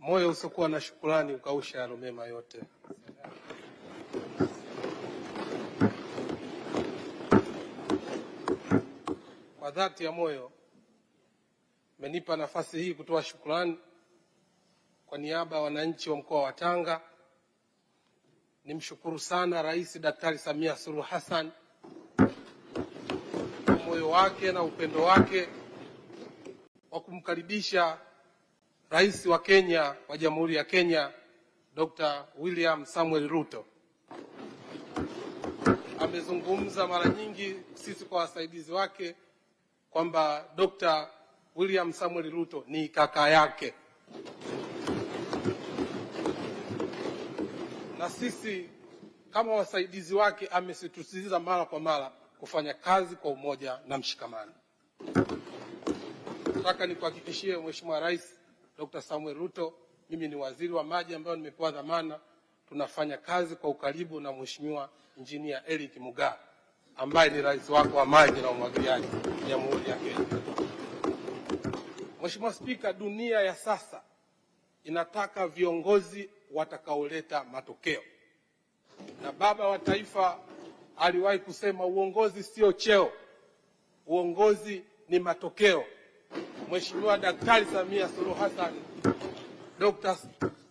Moyo usiokuwa na shukrani ukausha yalo mema yote. Kwa dhati ya moyo mmenipa nafasi hii kutoa shukrani kwa niaba ya wananchi wa mkoa wa Tanga. Nimshukuru sana Rais Daktari Samia Suluhu Hassan kwa moyo wake na upendo wake wa kumkaribisha Rais wa Kenya wa Jamhuri ya Kenya Dr. William Samuel Ruto. Amezungumza mara nyingi sisi kwa wasaidizi wake kwamba Dr. William Samuel Ruto ni kaka yake, na sisi kama wasaidizi wake amesisitiza mara kwa mara kufanya kazi kwa umoja na mshikamano. Nataka nikuhakikishie Mheshimiwa Rais Dr. Samuel Ruto, mimi ni waziri wa maji ambayo nimepewa dhamana, tunafanya kazi kwa ukaribu na Mheshimiwa Engineer Eric Mugaa ambaye ni rais wako wa maji na umwagiliaji Jamhuri ya Kenya. Mheshimiwa Spika, dunia ya sasa inataka viongozi watakaoleta matokeo, na baba wa taifa aliwahi kusema uongozi sio cheo, uongozi ni matokeo. Mheshimiwa Daktari Samia Suluhu Hassan, Dr.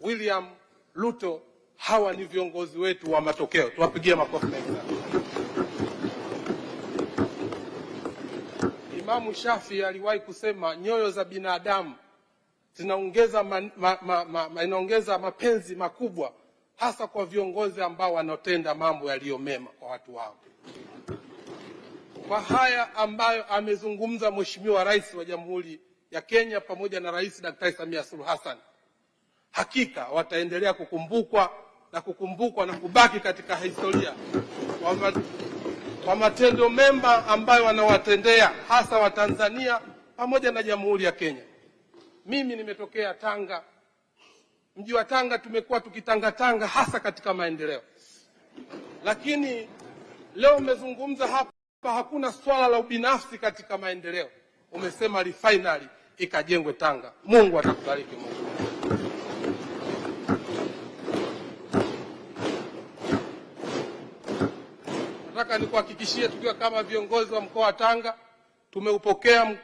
William Ruto, hawa ni viongozi wetu wa matokeo. Tuwapigie makofi mengi sana. Imamu Shafi aliwahi kusema nyoyo za binadamu inaongeza mapenzi makubwa hasa kwa viongozi ambao wanatenda mambo yaliyo mema kwa watu wao. Kwa haya ambayo amezungumza Mheshimiwa Rais wa Jamhuri ya Kenya pamoja na Rais Daktari Samia Suluhu Hassan, hakika wataendelea kukumbukwa na kubaki katika historia kwa matendo mema ambayo wanawatendea hasa wa Tanzania pamoja na Jamhuri ya Kenya. Mimi nimetokea Tanga. Mji wa Tanga tumekuwa tukitangatanga hasa katika maendeleo. Lakini leo umezungumza hapa hakuna swala la ubinafsi katika maendeleo. Umesema refinery ikajengwe Tanga. Mungu atakubariki Mungu. Nataka nikuhakikishie tukiwa kama viongozi wa mkoa wa Tanga tumeupokea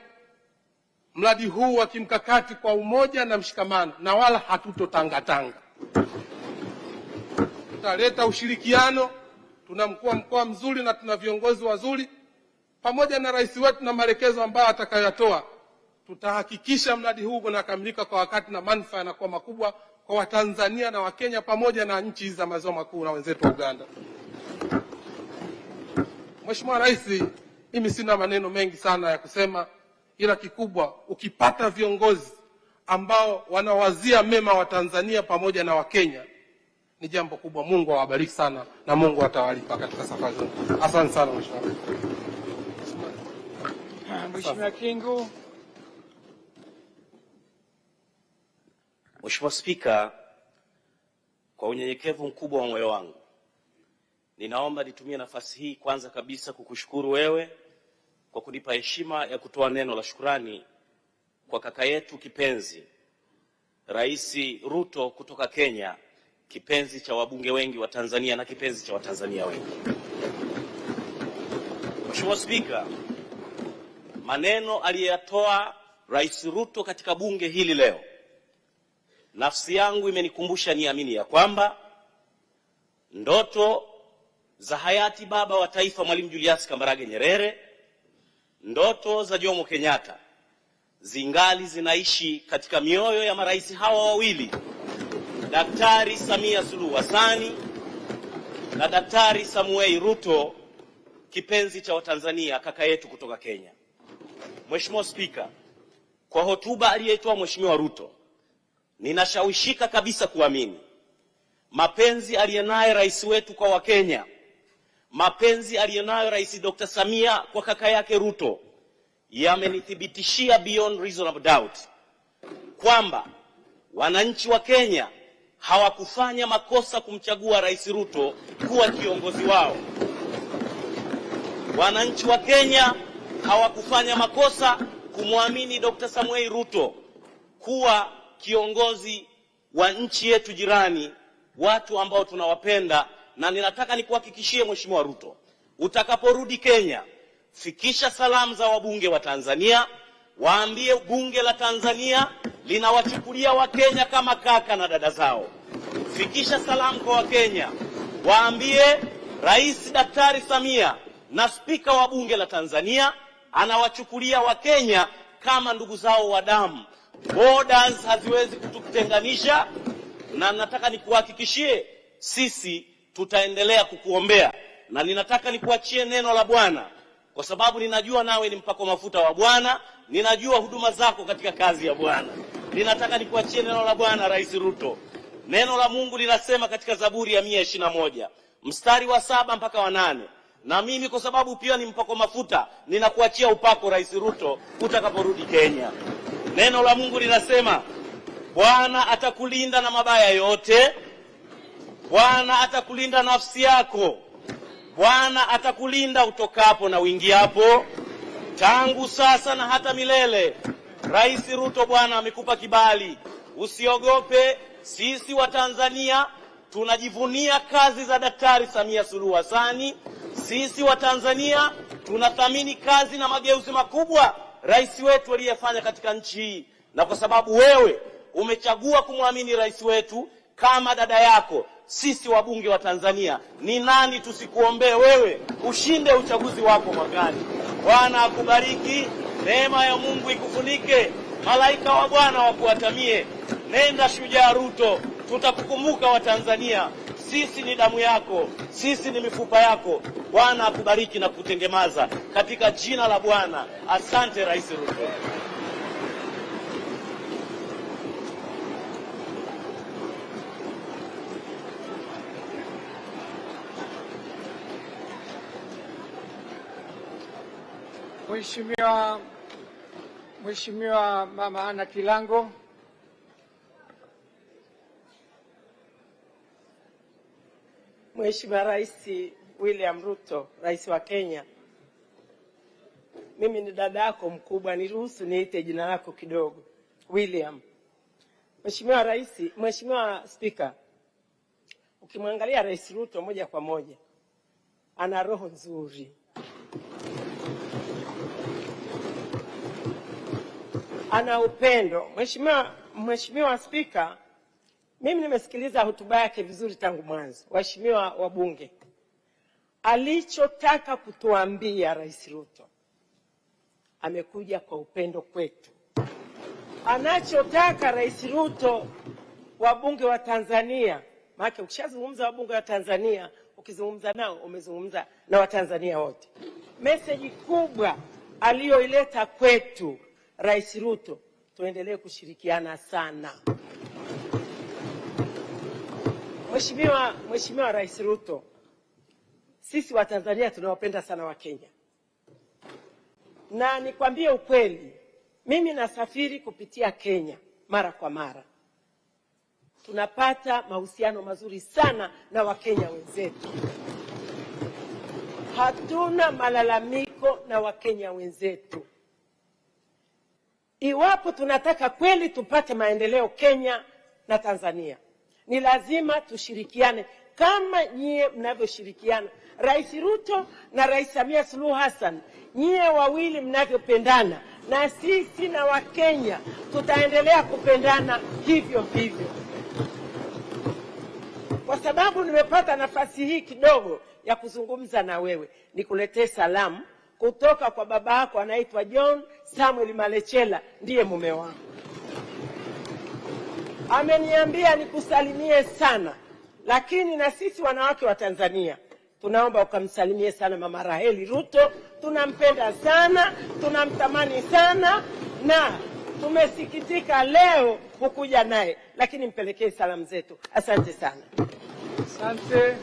mradi huu wa kimkakati kwa umoja na mshikamano, na wala hatutotangatanga. Tutaleta ushirikiano. Tuna mkuu wa mkoa mzuri na tuna viongozi wazuri pamoja na rais wetu, na maelekezo ambayo atakayotoa tutahakikisha mradi huu unakamilika kwa wakati na manufaa yanakuwa makubwa kwa Watanzania na Wakenya pamoja na nchi za maziwa makuu na wenzetu wa Uganda. Mheshimiwa Rais, mimi sina maneno mengi sana ya kusema, ila kikubwa ukipata viongozi ambao wanawazia mema wa Tanzania pamoja na Wakenya ni jambo kubwa. Mungu awabariki sana na Mungu atawalipa katika safari zenu. Asante sana Mheshimiwa. Mheshimiwa Kingu. Mheshimiwa Spika, kwa unyenyekevu mkubwa wa moyo wangu ninaomba nitumie nafasi hii kwanza kabisa kukushukuru wewe kwa kunipa heshima ya kutoa neno la shukrani kwa kaka yetu kipenzi Rais Ruto kutoka Kenya, kipenzi cha wabunge wengi wa Tanzania na kipenzi cha Watanzania wengi. Mheshimiwa Spika, maneno aliyoyatoa Rais Ruto katika bunge hili leo, nafsi yangu imenikumbusha niamini ya kwamba ndoto za hayati baba wa taifa Mwalimu Julius Kambarage Nyerere, ndoto za Jomo Kenyatta zingali zinaishi katika mioyo ya marais hawa wawili, Daktari Samia Suluhu Hassan na Daktari Samuel Ruto, kipenzi cha Watanzania, kaka yetu kutoka Kenya. Mheshimiwa Spika, kwa hotuba aliyoitoa Mheshimiwa Ruto, ninashawishika kabisa kuamini mapenzi aliyonayo rais wetu kwa Wakenya, mapenzi aliyonayo Rais Dr. Samia kwa kaka yake Ruto yamenithibitishia beyond reasonable doubt kwamba wananchi wa Kenya hawakufanya makosa kumchagua Rais Ruto kuwa kiongozi wao. Wananchi wa Kenya hawakufanya makosa kumwamini Dr. Samuel Ruto kuwa kiongozi wa nchi yetu jirani, watu ambao tunawapenda, na ninataka nikuhakikishie Mheshimiwa Ruto, utakaporudi Kenya, fikisha salamu za wabunge wa Tanzania, waambie bunge la Tanzania linawachukulia Wakenya kama kaka na dada zao. Fikisha salamu kwa Wakenya, waambie Rais Daktari Samia na spika wa bunge la Tanzania anawachukulia Wakenya kama ndugu zao wa damu. Borders haziwezi kututenganisha, na nataka nikuhakikishie sisi tutaendelea kukuombea, na ninataka nikuachie neno la Bwana, kwa sababu ninajua nawe ni mpako mafuta wa Bwana, ninajua huduma zako katika kazi ya Bwana. Ninataka nikuachie neno la Bwana, Rais Ruto. Neno la Mungu linasema katika Zaburi ya 121 mstari wa 7 mpaka wa 8, na mimi kwa sababu pia ni mpako mafuta, ninakuachia upako, Rais Ruto, utakaporudi Kenya. Neno la Mungu linasema, Bwana atakulinda na mabaya yote, Bwana atakulinda nafsi yako, Bwana atakulinda utokapo na uingiapo, tangu sasa na hata milele. Rais Ruto, Bwana amekupa kibali, usiogope. Sisi wa Tanzania tunajivunia kazi za Daktari Samia Suluhu Hassan. Sisi wa Tanzania tunathamini kazi na mageuzi makubwa rais wetu aliyefanya katika nchi hii, na kwa sababu wewe umechagua kumwamini rais wetu kama dada yako, sisi wabunge wa Tanzania, ni nani tusikuombee wewe ushinde uchaguzi wako mwakani. Bwana akubariki, neema ya Mungu ikufunike, malaika wa Bwana wakuatamie. Nenda shujaa Ruto, tutakukumbuka wa Tanzania. Sisi ni damu yako, sisi ni mifupa yako. Bwana akubariki na kutengemaza katika jina la Bwana. Asante Rais Ruto. Mheshimiwa Mama Ana Kilango. Mheshimiwa Rais William Ruto, Rais wa Kenya, mimi ni dada yako mkubwa, niruhusu niite jina lako kidogo, William. Mheshimiwa Rais, Mheshimiwa Spika, ukimwangalia Rais Ruto moja kwa moja, ana roho nzuri, ana upendo. Mheshimiwa Spika, mimi nimesikiliza hotuba yake vizuri tangu mwanzo. Waheshimiwa wabunge, alichotaka kutuambia Rais Ruto amekuja kwa upendo kwetu. Anachotaka Rais Ruto wabunge wa Tanzania, maana ukishazungumza wabunge wa Tanzania, ukizungumza nao umezungumza na Watanzania wote. Message kubwa aliyoileta kwetu Rais Ruto, tuendelee kushirikiana sana. Mheshimiwa Rais Ruto, sisi wa Tanzania tunawapenda sana wa Kenya. Na nikwambie ukweli, mimi nasafiri kupitia Kenya mara kwa mara. Tunapata mahusiano mazuri sana na Wakenya wenzetu. Hatuna malalamiko na Wakenya wenzetu. Iwapo tunataka kweli tupate maendeleo Kenya na Tanzania, ni lazima tushirikiane kama nyie mnavyoshirikiana. Rais Ruto na Rais Samia Suluhu Hassan, nyie wawili mnavyopendana, na sisi na Wakenya tutaendelea kupendana hivyo hivyo. Kwa sababu nimepata nafasi hii kidogo ya kuzungumza na wewe, nikuletee salamu kutoka kwa baba yako anaitwa John Samuel Malechela, ndiye mume wangu. Ameniambia nikusalimie sana, lakini na sisi wanawake wa Tanzania tunaomba ukamsalimie sana Mama Raheli Ruto. Tunampenda sana, tunamtamani sana, na tumesikitika leo kukuja naye, lakini mpelekee salamu zetu. Asante sana. Asante.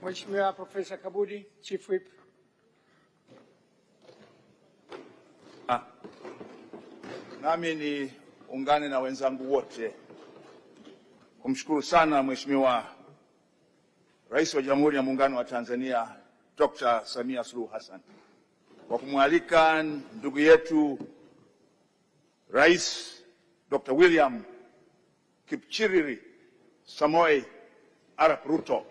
Mheshimiwa Profesa Kabudi, Chief Whip. Nami ni ungane na wenzangu wote kumshukuru sana Mheshimiwa Rais wa Jamhuri ya Muungano wa Tanzania Dr. Samia Suluhu Hassan kwa kumwalika ndugu yetu Rais Dr. William Kipchirchir Samoei Arap Ruto.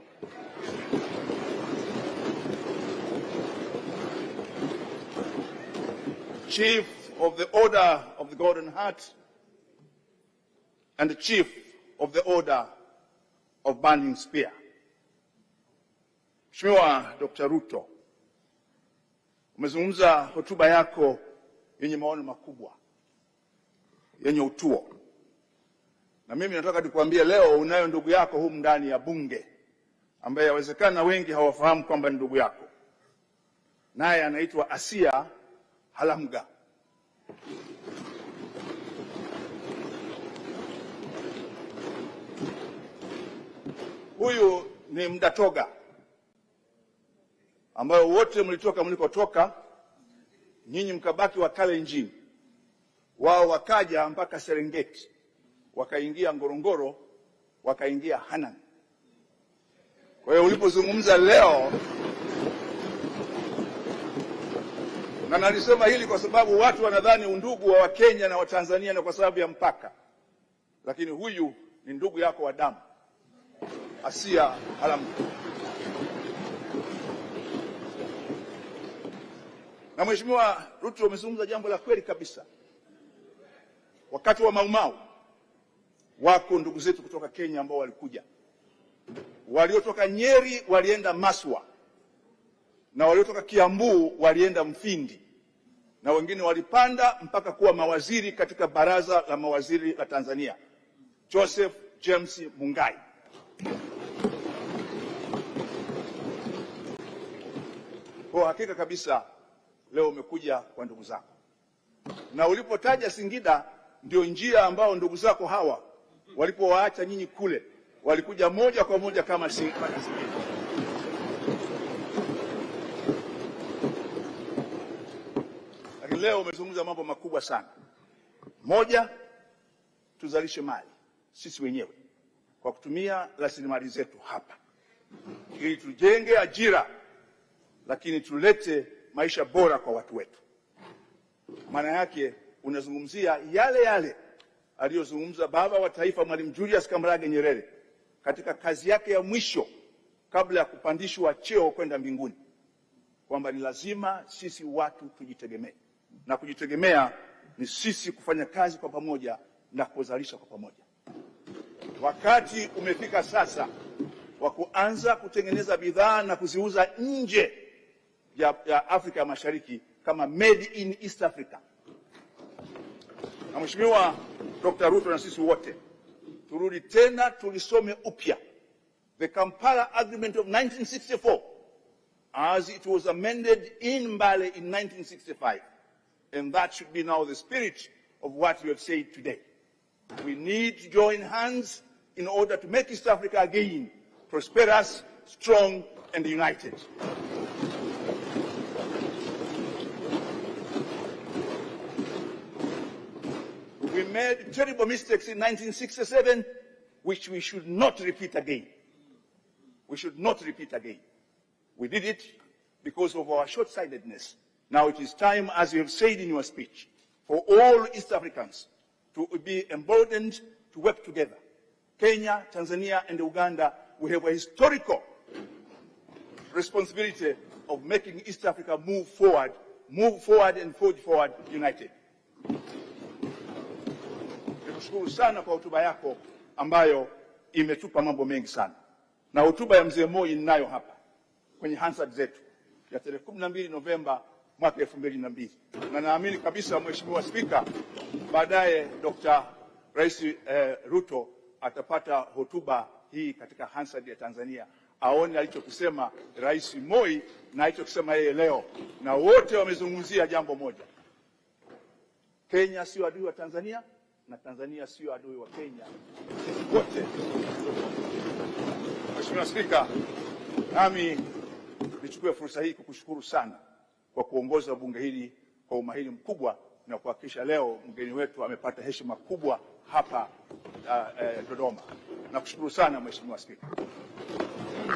Chief of the Order of the Golden Heart and the Chief of the Order of Burning Spear. Mheshimiwa Dr. Ruto, umezungumza hotuba yako yenye maono makubwa, yenye utuo. Na mimi nataka nikuambie leo unayo ndugu yako humu ndani ya bunge ambaye yawezekana wengi hawafahamu kwamba ni ndugu yako. Naye anaitwa Asia Halamga. Huyu ni Mdatoga ambayo wote mlitoka mlikotoka, nyinyi mkabaki wa Kalenjin, wao wakaja mpaka Serengeti, wakaingia Ngorongoro, wakaingia Hanang. Kwa hiyo ulipozungumza leo, na nalisema hili kwa sababu watu wanadhani undugu wa Wakenya na Watanzania na kwa sababu ya mpaka, lakini huyu ni ndugu yako wa damu, Asia Halamga. Na Mheshimiwa Ruto, umezungumza jambo la kweli kabisa. Wakati wa Mau Mau wako ndugu zetu kutoka Kenya ambao walikuja, waliotoka Nyeri walienda Maswa, na waliotoka Kiambu walienda Mfindi, na wengine walipanda mpaka kuwa mawaziri katika baraza la mawaziri la Tanzania, Joseph James Mungai. Kwa hakika kabisa leo umekuja kwa ndugu zako, na ulipotaja Singida ndio njia ambao ndugu zako hawa walipowaacha nyinyi kule walikuja moja kwa moja kama Singida. Lakini leo umezungumza mambo makubwa sana. Moja, tuzalishe mali sisi wenyewe kwa kutumia rasilimali zetu hapa, ili tujenge ajira, lakini tulete maisha bora kwa watu wetu. Maana yake unazungumzia yale yale aliyozungumza baba wa taifa Mwalimu Julius Kambarage Nyerere katika kazi yake ya mwisho kabla ya kupandishwa cheo kwenda mbinguni, kwamba ni lazima sisi watu tujitegemee, na kujitegemea ni sisi kufanya kazi kwa pamoja na kuzalisha kwa pamoja. Wakati umefika sasa wa kuanza kutengeneza bidhaa na kuziuza nje ya Afrika ya Mashariki kama made in East Africa. Na Mheshimiwa Dr. Ruto, na sisi wote turudi tena tulisome upya the Kampala Agreement of 1964 as it was amended in Mbale in 1965, and that should be now the spirit of what you have said today. We need to join hands in order to make East Africa again prosperous, strong and united. We made terrible mistakes in 1967, which we should not repeat again. We should not repeat again. We did it because of our short-sightedness. Now it is time, as you have said in your speech, for all East Africans to be emboldened to work together. Kenya, Tanzania, and Uganda, we have a historical responsibility of making East Africa move forward and forge forward united. Nikushukuru sana kwa hotuba yako ambayo imetupa mambo mengi sana. Na hotuba ya Mzee Moi ninayo hapa kwenye Hansard zetu ya tarehe 12 Novemba mwaka 2002. Na naamini kabisa Mheshimiwa Spika, baadaye Dr. Rais Ruto atapata hotuba hii katika Hansard ya Tanzania, aone alichokisema Rais Moi na alichokisema yeye leo, na wote wamezungumzia jambo moja: Kenya sio adui wa Tanzania na Tanzania sio adui wa Kenya, wote. Mheshimiwa Spika, nami nichukue fursa hii kukushukuru sana kwa kuongoza bunge hili kwa umahiri mkubwa na kuhakikisha leo mgeni wetu amepata heshima kubwa hapa Dodoma. Nakushukuru sana Mheshimiwa Spika.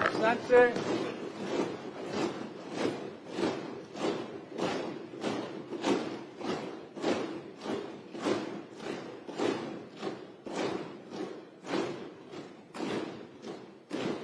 Asante.